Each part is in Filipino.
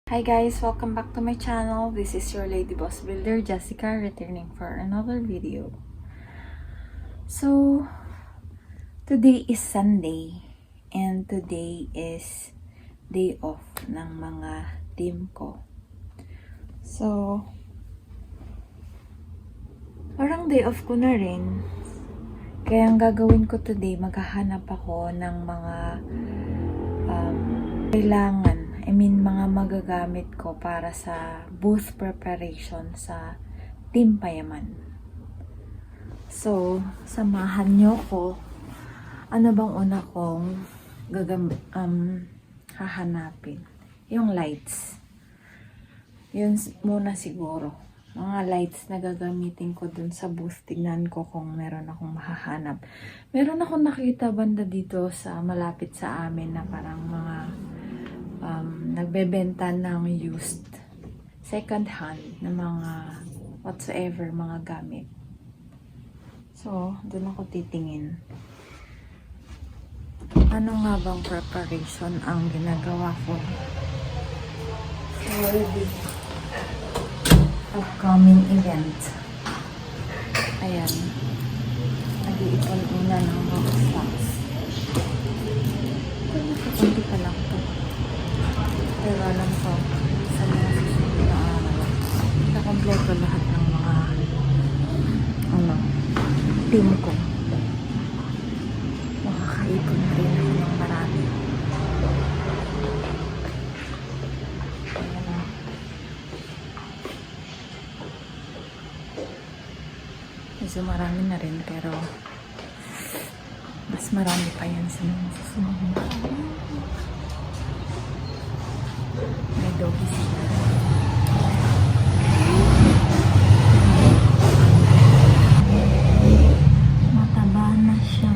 Hi guys, welcome back to my channel. This is your Lady Boss Builder, Jessica, returning for another video. So, today is Sunday and today is day off ng mga team ko. So, parang day off ko na rin. Kaya ang gagawin ko today, maghahanap ako ng mga kailangan, mga magagamit ko para sa booth preparation sa Team Payaman. So, samahan nyo ko. Ano bang una kong hahanapin? Yung lights. Yun muna siguro. Mga lights na gagamitin ko dun sa booth. Tignan ko kung meron akong mahahanap. Meron akong nakita banda dito sa malapit sa amin na parang mga nagbebenta ng used second hand na mga whatsoever mga gamit. So, doon ako titingin. Ano nga bang preparation ang ginagawa ko for the upcoming event? Ayan. Nag-iipon una ng mga stocks. Kunti pa lang to. Pero alam ko, sa mga susunod na araw, nakompleto lahat ng mga team ko. Makakaipon na rin ako ng marami. Medyo marami na rin, pero mas marami pa yan sa mga susunod na araw. May doggy sila. Mataba na siya.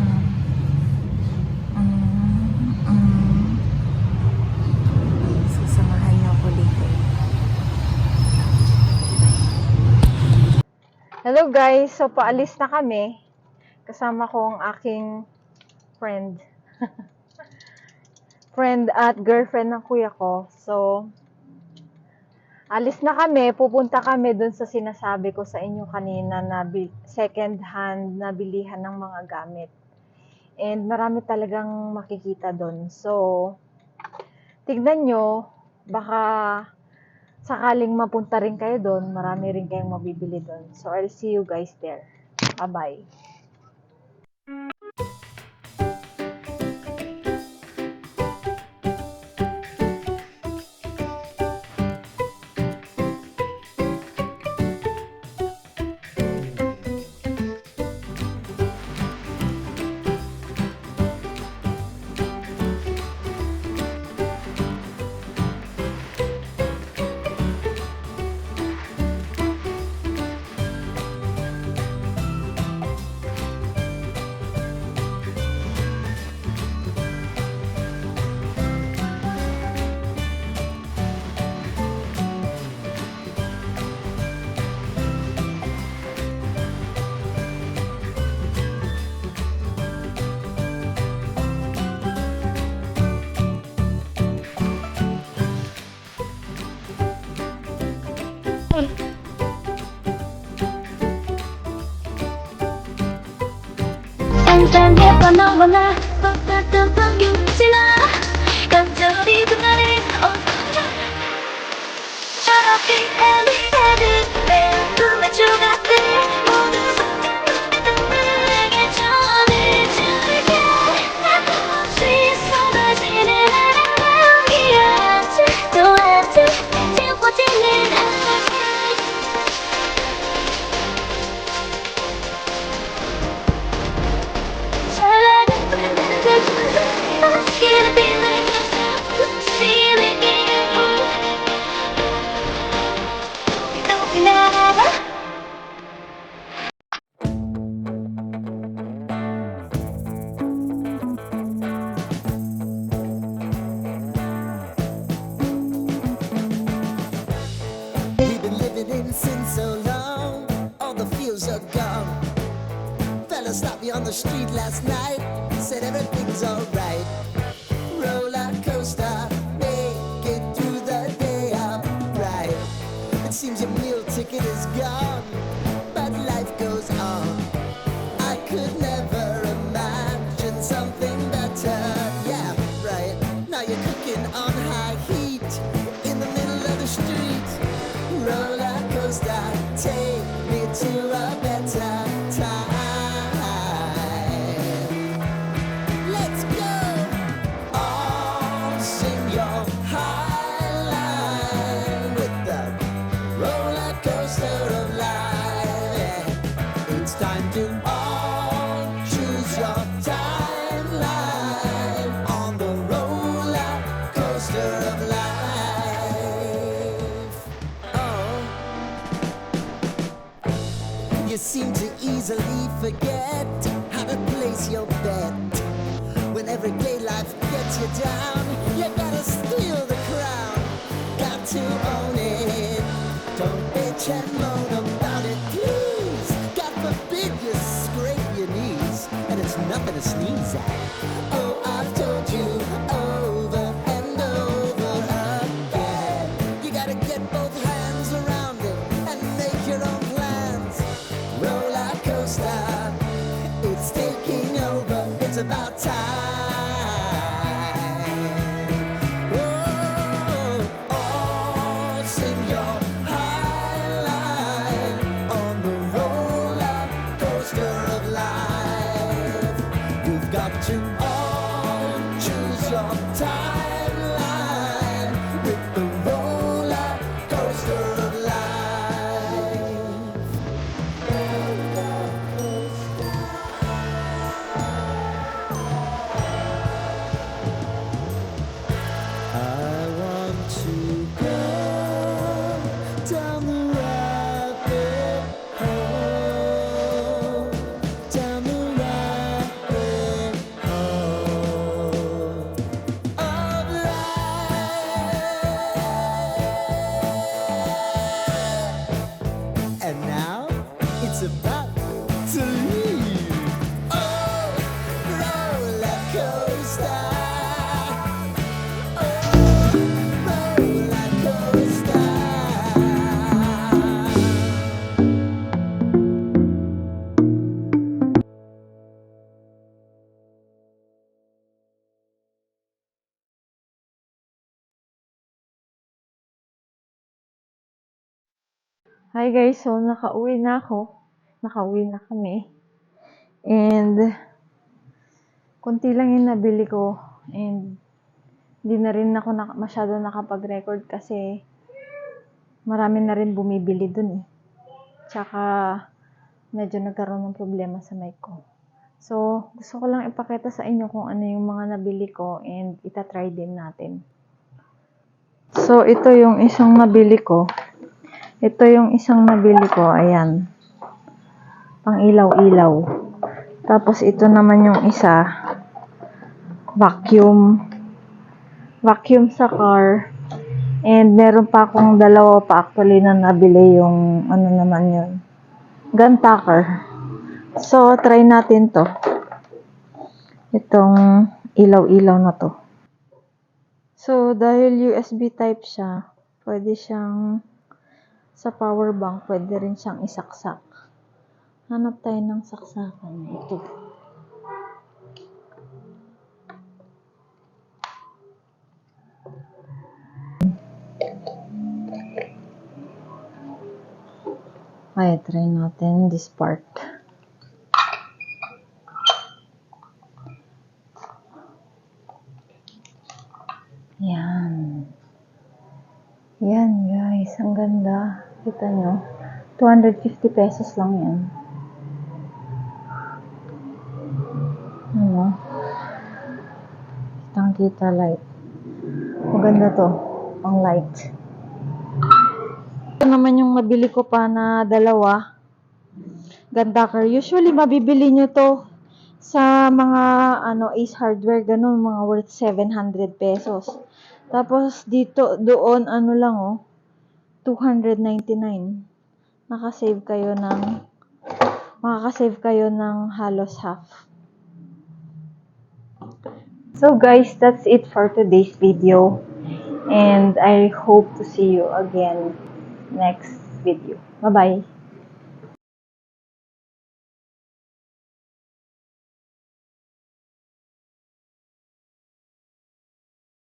Susamahan niyo ako dito. Hello guys, so paalis na kami. Kasama ko ang aking friend. Friend at girlfriend ng kuya ko. So, alis na kami. Pupunta kami dun sa sinasabi ko sa inyo kanina na second hand na bilihan ng mga gamit. And marami talagang makikita dun. So, tignan nyo, baka sakaling mapunta rin kayo dun, marami rin kayong mabibili dun. So, I'll see you guys there. Bye-bye. Entendía panahona, pagkatapang yung sila Kanjari tunari, oh Charaki, heli, heli, tumay chugate 모두 내게 전해줄게 없이 쏟아지는 향기야지 또한테 지워지는 향기 We've been living in sin so long, all the feels are gone. Fella stopped me on the street last night, said everything's alright. Roller coaster, make it through the day. take me to a better time. Let's go. All sing your high line with the roller coaster of life. It's time to all choose your timeline on the roller coaster of life. Oh, you seem to easily forget how to place your bet. When everyday life gets you down, you gotta steal the crown. Got to own it. Don't bitch and moan about it, please. God forbid you scrape your knees, and it's nothing to sneeze at. Oh, I've told you over and over again. You gotta get both hands around it and make your own plans. Roller coaster, it's taking over. It's about time. Oh, all sing your high line on the roller coaster of life. You've got to all choose your timeline with the roller coaster of life. I want to go down the rabbit hole, down the rabbit hole of life. And now it's about to leave. Oh, roller coaster. Hi guys, so nakauwi na ako. Nakauwi na kami. And konti lang yung nabili ko. And hindi na rin ako masyado nakapag-record kasi marami na rin bumibili dun eh. Tsaka medyo nagkaroon ng problema sa mic ko. So, gusto ko lang ipakita sa inyo kung ano yung mga nabili ko and itatry din natin. So, ito yung isang nabili ko. Ito yung isang nabili ko. Ayan. Pang ilaw-ilaw. Tapos, ito naman yung isa. Vacuum. Vacuum sa car. And meron pa akong dalawa pa actually na nabili yung ano naman yun. Gun tucker. So, try natin to. Itong ilaw-ilaw na to. So, dahil USB type siya, pwede siyang sa power bank, pwede rin siyang isaksak. Hanap tayo ng saksakan. Ito. Okay, try natin this part. Yan. Yan guys, ang ganda. Kita nyo, 250 pesos lang yan. Ano? Kitang-kita light. Maganda to, pang light. Ito naman yung mabili ko pa na dalawa. Gun tucker. Usually, mabibili nyo to sa mga Ace Hardware, ganun, mga worth 700 pesos. Tapos, doon, lang, 299. Makakasave kayo ng halos half. So guys, that's it for today's video. And I hope to see you again next video. Bye-bye.